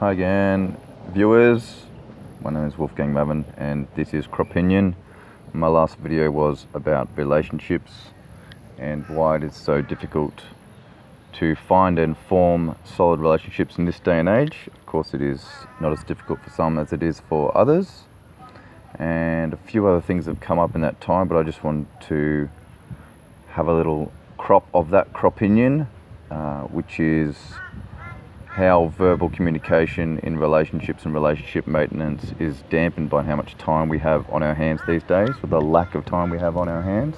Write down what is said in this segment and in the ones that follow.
Hi again, viewers. My name is Wolfgang Mavin, and this is Cropinion. My last video was about relationships and why it is so difficult to find and form solid relationships in this day and age. Of course, it is not as difficult for some as it is for others. And a few other things have come up in that time, but I just want to have a little crop of that Cropinion, which is how verbal communication in relationships and relationship maintenance is dampened by how much time we have on our hands these days, or the lack of time we have on our hands.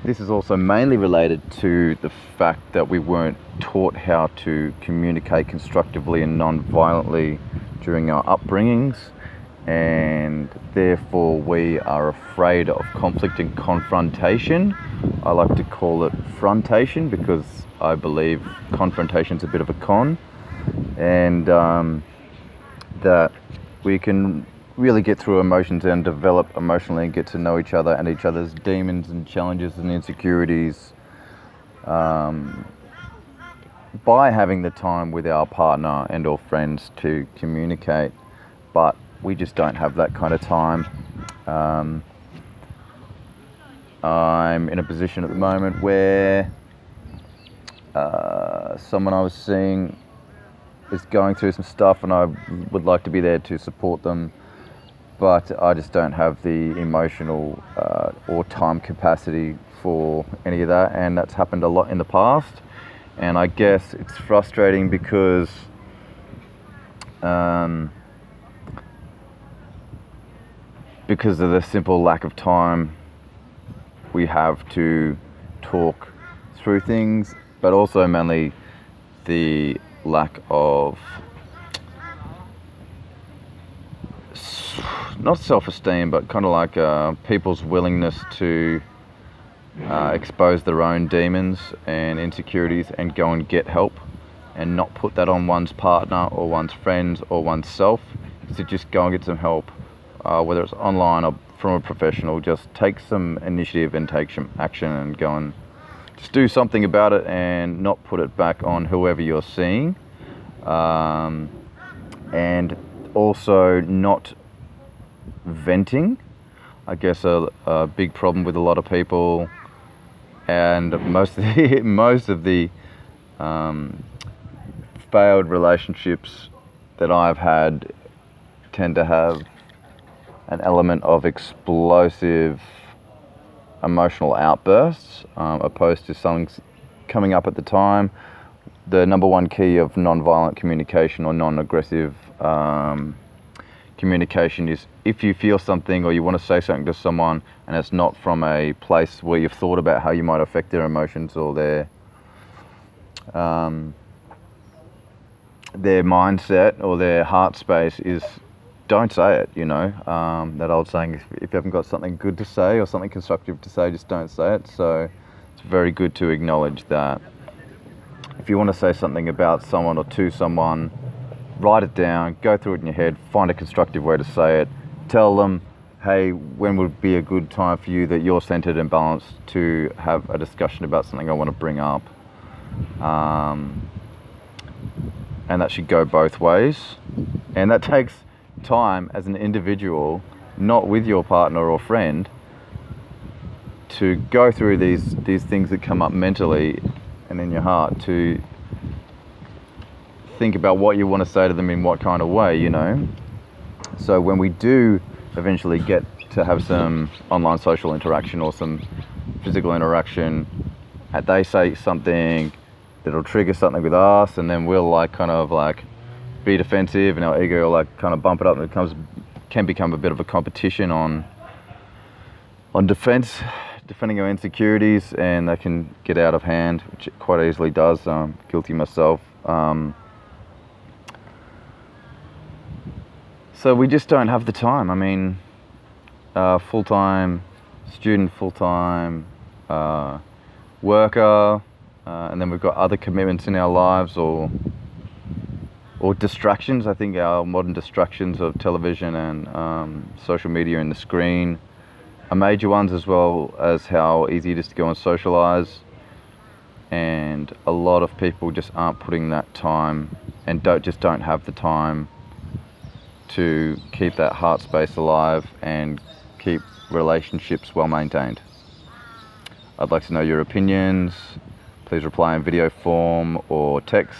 This is also mainly related to the fact that we weren't taught how to communicate constructively and non-violently during our upbringings, and therefore we are afraid of conflict and confrontation. I like to call it frontation because I believe confrontation is a bit of a con, and that we can really get through emotions and develop emotionally and get to know each other and each other's demons and challenges and insecurities by having the time with our partner and or friends to communicate. But we just don't have that kind of time. I'm in a position at the moment where someone I was seeing is going through some stuff, and I would like to be there to support them, but I just don't have the emotional or time capacity for any of that, and that's happened a lot in the past. And I guess it's frustrating because of the simple lack of time we have to talk through things, but also mainly the lack of, not self-esteem, but kind of like people's willingness to expose their own demons and insecurities and go and get help, and not put that on one's partner or one's friends or oneself, to just go and get some help, whether it's online or from a professional. Just take some initiative and take some action and go and just do something about it, and not put it back on whoever you're seeing, and also not venting. I guess a big problem with a lot of people, and most of the failed relationships that I've had tend to have an element of explosive emotional outbursts, opposed to something coming up at the time. The number one key of non-violent communication or non-aggressive communication is, if you feel something or you want to say something to someone and it's not from a place where you've thought about how you might affect their emotions or their mindset or their heart space, is don't say it, that old saying, if you haven't got something good to say or something constructive to say, just don't say it. So it's very good to acknowledge that if you want to say something about someone or to someone, write it down, go through it in your head, find a constructive way to say it. Tell them, hey, when would be a good time for you that you're centered and balanced to have a discussion about something I want to bring up. And that should go both ways. And that takes time as an individual, not with your partner or friend, to go through these things that come up mentally and in your heart, to think about what you want to say to them in what kind of way, So when we do eventually get to have some online social interaction or some physical interaction, and they say something that'll trigger something with us, and then we'll be defensive, and our ego will kind of bump it up, and it can become a bit of a competition on defending our insecurities, and that can get out of hand, which it quite easily does. Guilty myself. So we just don't have the time. I mean, full-time student, full-time worker, and then we've got other commitments in our lives, or distractions. I think our modern distractions of television and social media and the screen are major ones, as well as how easy it is to go and socialize. And and a lot of people just aren't putting that time and don't have the time to keep that heart space alive and keep relationships well maintained. I'd like to know your opinions. Please reply in video form or text.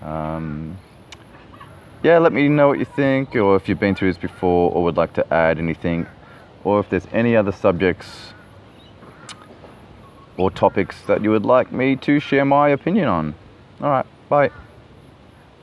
Yeah, let me know what you think, or if you've been through this before or would like to add anything, or if there's any other subjects or topics that you would like me to share my opinion on. All right, bye.